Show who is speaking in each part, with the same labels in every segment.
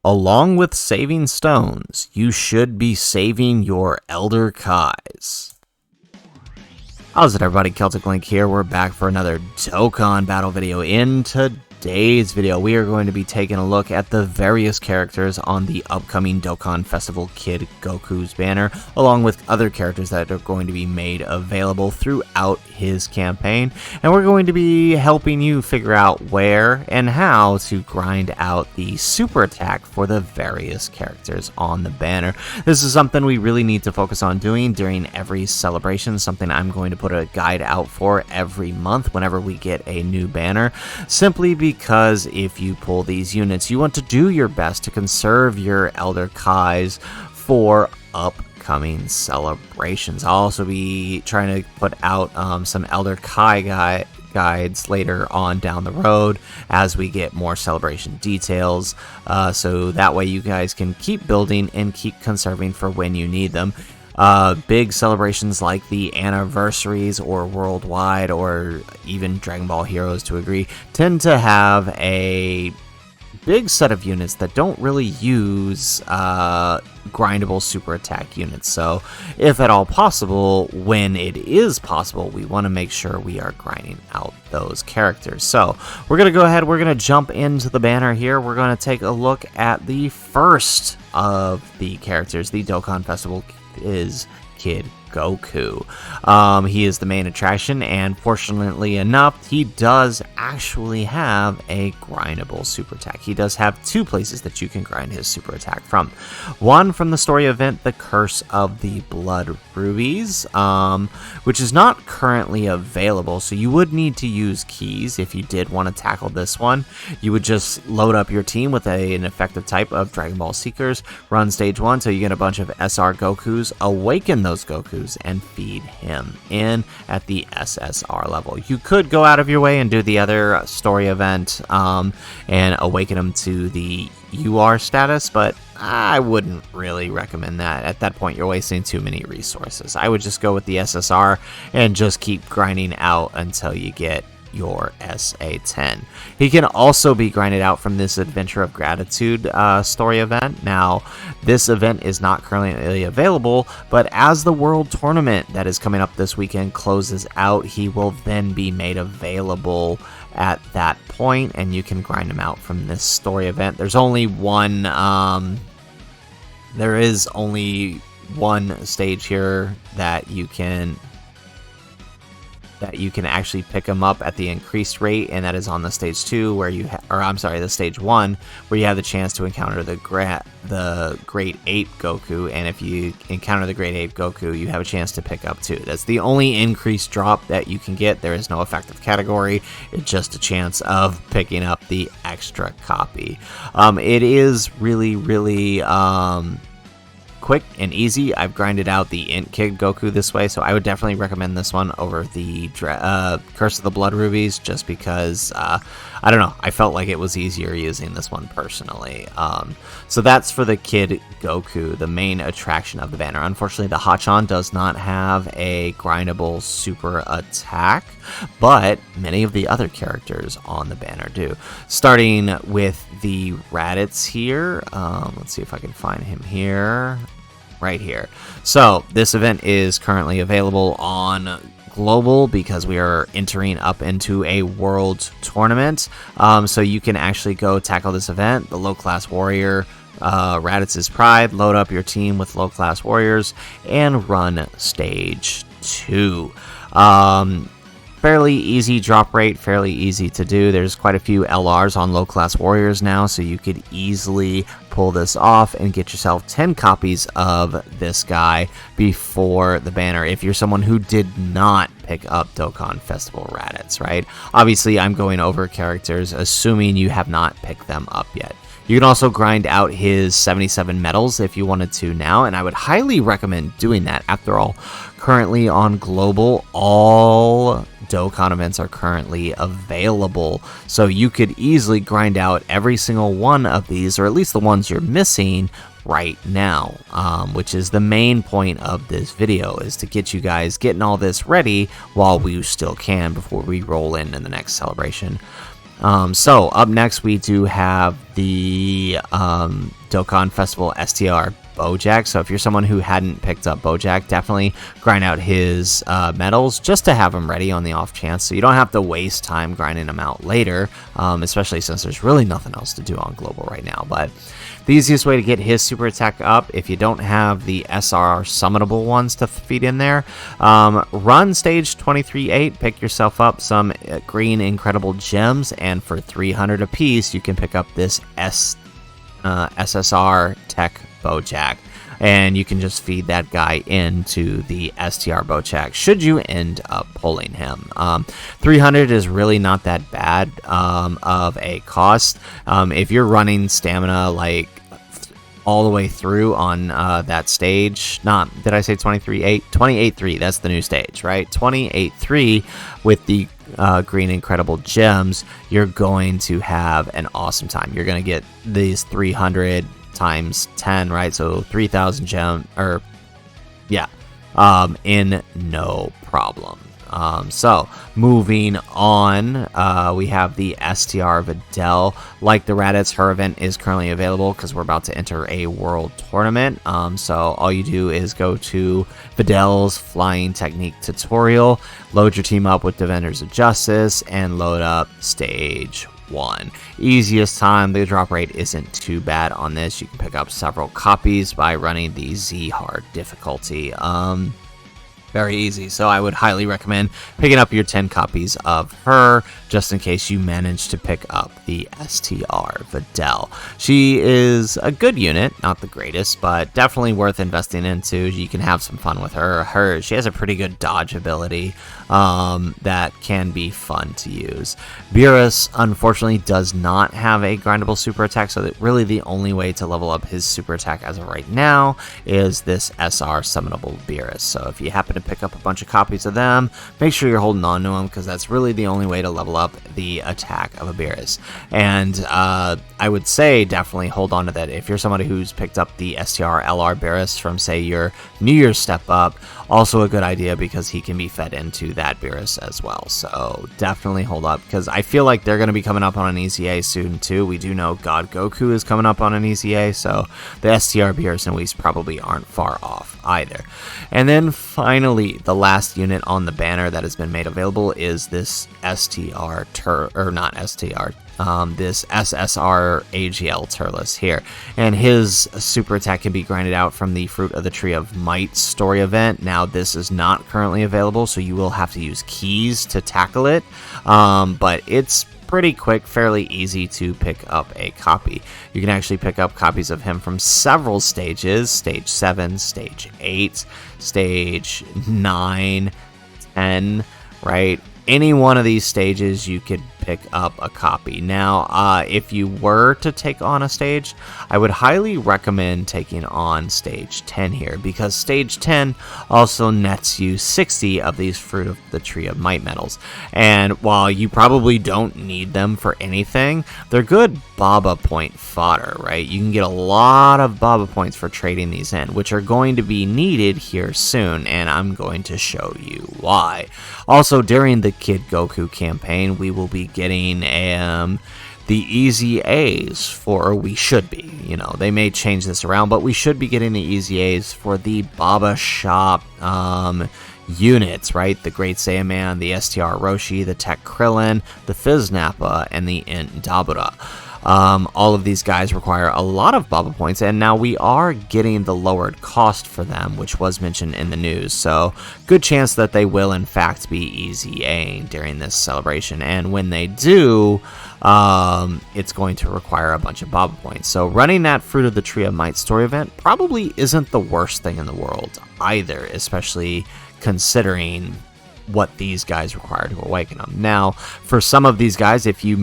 Speaker 1: Along with saving stones, you should be saving your Elder KAIS. How's it, everybody? Celtic Link here. We're back for another Dokkan battle video. In today's video, we are going to be taking a look at the various characters on the upcoming Dokkan Festival Kid Goku's banner, along with other characters that are going to be made available throughout his campaign. And we're going to be helping you figure out where and how to grind out the super attack for the various characters on the banner. This is something we really need to focus on doing during every celebration, something I'm going to put a guide out for every month whenever we get a new banner, simply because if you pull these units, you want to do your best to conserve your Elder KAIS for upcoming celebrations. I'll also be trying to put out some Elder KAI guides later on down the road as we get more celebration details, so that way you guys can keep building and keep conserving for when you need them. Big celebrations like the anniversaries or worldwide or even Dragon Ball Heroes to agree tend to have a big set of units that don't really use grindable super attack units. So if at all possible, when it is possible, we want to make sure we are grinding out those characters. So we're going to go ahead, we're going to jump into the banner here. We're going to take a look at the first of the characters. The Dokkan Festival is Kid Goku. He is the main attraction, and fortunately enough, he does actually have a grindable super attack. He does have two places that you can grind his super attack from. One from the story event, the Curse of the Blood Rubies, which is not currently available, so you would need to use keys if you did want to tackle this one. You would just load up your team with an effective type of Dragon Ball Seekers, run stage 1 till you get a bunch of SR Gokus, awaken those Gokus, and feed him in at the SSR level. You could go out of your way and do the other story event and awaken him to the UR status, but I wouldn't really recommend that. At that point, you're wasting too many resources. I would just go with the SSR and just keep grinding out until you get your SA10. He can also be grinded out from this Adventure of Gratitude story event. Now, this event is not currently available, but as the World Tournament that is coming up this weekend closes out, he will then be made available at that point, and you can grind him out from this story event. There's only one, there is only one stage here that you can actually pick them up at the increased rate, and that is on the stage 2 where you the stage 1 where you have the chance to encounter the Great Ape Goku, and if you encounter the Great Ape Goku, you have a chance to pick up 2. That's the only increased drop that you can get. There is no effective category. It's just a chance of picking up the extra copy. It is really quick and easy. I've grinded out the Int Kid Goku this way, so I would definitely recommend this one over the Curse of the Blood Rubies, just because I don't know, I felt like it was easier using this one personally. So that's for the Kid Goku, the main attraction of the banner. Unfortunately, the Hachan does not have a grindable super attack, but many of the other characters on the banner do. Starting with the Raditz here, let's see if I can find him here. Right here. So this event is currently available on global because we are entering up into a world tournament. So you can actually go tackle this event, the low class warrior, Raditz's Pride, load up your team with low class warriors, and run stage 2. Fairly easy drop rate, fairly easy to do. There's quite a few LRs on low class warriors now, so you could easily pull this off and get yourself 10 copies of this guy before the banner if you're someone who did not pick up Dokkan Festival Raditz, right? Obviously, I'm going over characters assuming you have not picked them up yet. You can also grind out his 77 medals if you wanted to now, and I would highly recommend doing that. After all, currently on global, all Dokkan events are currently available, so you could easily grind out every single one of these, or at least the ones you're missing right now, which is the main point of this video, is to get you guys getting all this ready while we still can before we roll into the next celebration. So up next we do have the Dokkan Festival STR Bojack. So if you're someone who hadn't picked up Bojack, definitely grind out his medals just to have them ready on the off chance, so you don't have to waste time grinding them out later, especially since there's really nothing else to do on Global right now. But the easiest way to get his super attack up, if you don't have the SR summonable ones to feed in there, run stage 23-8, pick yourself up some green incredible gems, and for 300 apiece, you can pick up this SSR Tech Bojack, and you can just feed that guy into the STR Bojack should you end up pulling him. 300 is really not that bad of a cost. If you're running stamina like all the way through on that stage, did I say 23-8? 28-3, that's the new stage, right? 28-3 with the green incredible gems, you're going to have an awesome time. You're going to get these 300 times 10, right? So 3,000 gem, or yeah, in no problem. So moving on, we have the STR Videl. Like the Raditz, her event is currently available because we're about to enter a world tournament. So all you do is go to Videl's flying technique tutorial, load your team up with Defenders of Justice, and load up stage 1. Easiest time, the drop rate isn't too bad on this. You can pick up several copies by running the Z hard difficulty. Very easy, so I would highly recommend picking up your 10 copies of her just in case you manage to pick up the STR Videl. She is a good unit, not the greatest, but definitely worth investing into. You can have some fun with her. She has a pretty good dodge ability that can be fun to use. Beerus, unfortunately, does not have a grindable super attack, so that really the only way to level up his super attack as of right now is this SR summonable Beerus. So if you happen to pick up a bunch of copies of them, make sure you're holding on to them, because that's really the only way to level up the attack of a Beerus. And I would say definitely hold on to that. If you're somebody who's picked up the STR LR Beerus from, say, your New Year's step up, also a good idea because he can be fed into that Beerus as well. So definitely hold up, because I feel like they're going to be coming up on an EZA soon too. We do know God Goku is coming up on an EZA, so the STR Beerus and Whis probably aren't far off either. And then finally, the last unit on the banner that has been made available is this this SSR AGL Turles here, and his super attack can be grinded out from the Fruit of the Tree of Might story event. Now this is not currently available, so you will have to use keys to tackle it, but it's pretty quick, fairly easy to pick up a copy. You can actually pick up copies of him from several stages: stage 7, stage 8, stage 9, 10, right? Any one of these stages you could pick up a copy. Now, if you were to take on a stage, I would highly recommend taking on stage 10 here, because stage 10 also nets you 60 of these Fruit of the Tree of Might medals. And while you probably don't need them for anything, they're good Baba point fodder, right? You can get a lot of Baba points for trading these in, which are going to be needed here soon, and I'm going to show you why. Also, during the Kid Goku campaign, we will be getting the easy A's for, or we should be, you know, they may change this around, but we should be getting the easy A's for the Baba Shop units, right? The Great Saiyaman, the STR Roshi, the Tech Krillin, the Fizz Nappa, and the Int Dabura. All of these guys require a lot of Baba points, and now we are getting the lowered cost for them, which was mentioned in the news, so good chance that they will in fact be easy-A'ing during this celebration, and when they do, it's going to require a bunch of Baba points. So running that Fruit of the Tree of Might story event probably isn't the worst thing in the world either, especially considering what these guys require to awaken them. Now, for some of these guys, if you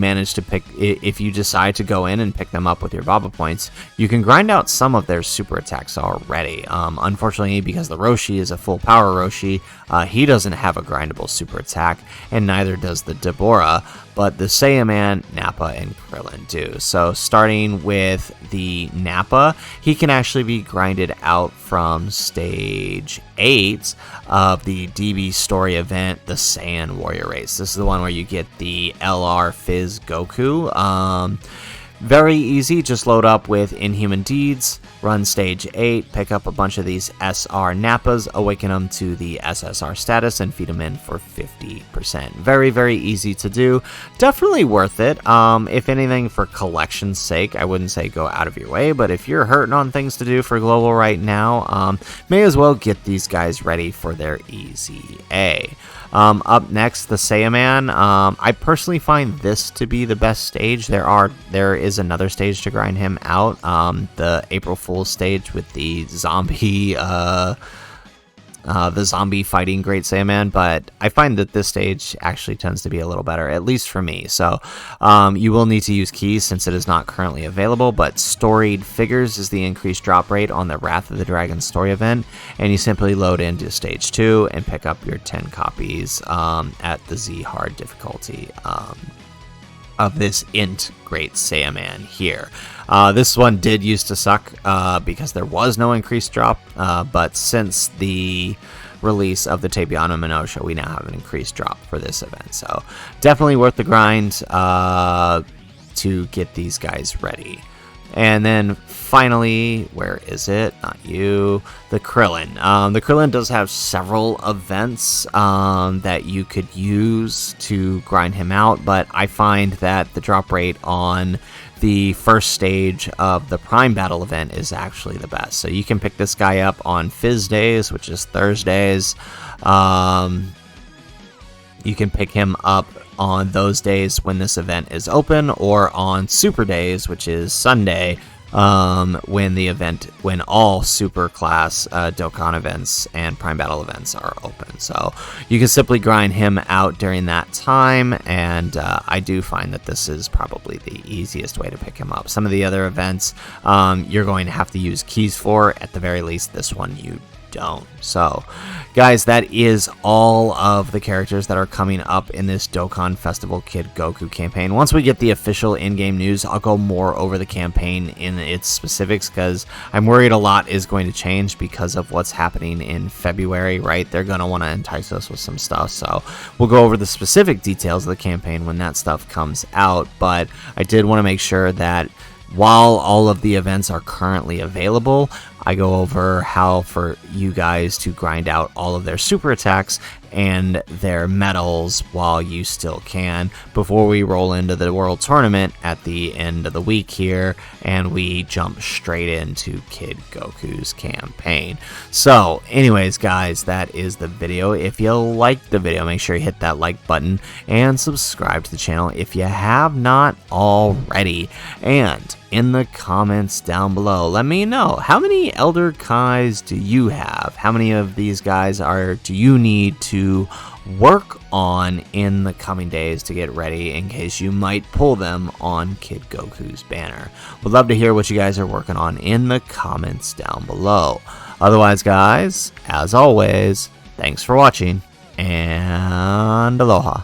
Speaker 1: decide to go in and pick them up with your Baba points, you can grind out some of their super attacks already. Unfortunately, because the Roshi is a full power Roshi, he doesn't have a grindable super attack, and neither does the Dabura, but the Saiyaman, Nappa, and Krillin do. So starting with the Nappa, he can actually be grinded out from stage 8 of the DB story event event, the Saiyan Warrior Race. This is the one where you get the LR Fizz Goku. Very easy, just load up with Inhuman Deeds, run stage 8, pick up a bunch of these SR Nappas, awaken them to the SSR status, and feed them in for 50%. Very, very easy to do. Definitely worth it. If anything, for collection's sake, I wouldn't say go out of your way, but if you're hurting on things to do for Global right now, may as well get these guys ready for their Easy A. Up next, the Saiyaman. I personally find this to be the best stage. There is another stage to grind him out. The April Fool's stage with the zombie fighting Great Saiyaman, but I find that this stage actually tends to be a little better, at least for me. So you will need to use keys since it is not currently available, but storied figures is the increased drop rate on the Wrath of the Dragon story event, and you simply load into stage 2 and pick up your 10 copies at the Z hard difficulty of this Int Great Saiyaman here. This one did used to suck because there was no increased drop, but since the release of the Tabiano Minosha, we now have an increased drop for this event. So definitely worth the grind to get these guys ready. And then finally, where is it? Not you. The Krillin. The Krillin does have several events that you could use to grind him out, but I find that the drop rate on the first stage of the Prime Battle event is actually the best. So you can pick this guy up on Fizz Days, which is Thursdays. You can pick him up on those days when this event is open, or on Super Days, which is Sunday, when all Super Class Dokkan events and Prime Battle events are open. So you can simply grind him out during that time, and I do find that this is probably the easiest way to pick him up. Some of the other events you're going to have to use keys for. At the very least, this one you don't. So guys, that is all of the characters that are coming up in this Dokkan Festival Kid Goku campaign. Once we get the official in-game news, I'll go more over the campaign in its specifics, because I'm worried a lot is going to change because of what's happening in February, right? They're going to want to entice us with some stuff, so we'll go over the specific details of the campaign when that stuff comes out. But I did want to make sure that while all of the events are currently available, I go over how for you guys to grind out all of their super attacks and their medals while you still can, before we roll into the World Tournament at the end of the week here, and we jump straight into Kid Goku's campaign. So anyways, guys, that is the video. If you liked the video, make sure you hit that like button and subscribe to the channel if you have not already. And in the comments down below, let me know, how many Elder Kais do you have? How many of these guys do you need to work on in the coming days to get ready, in case you might pull them on Kid Goku's banner? Would love to hear what you guys are working on in the comments down below. Otherwise, guys, as always, thanks for watching, and aloha.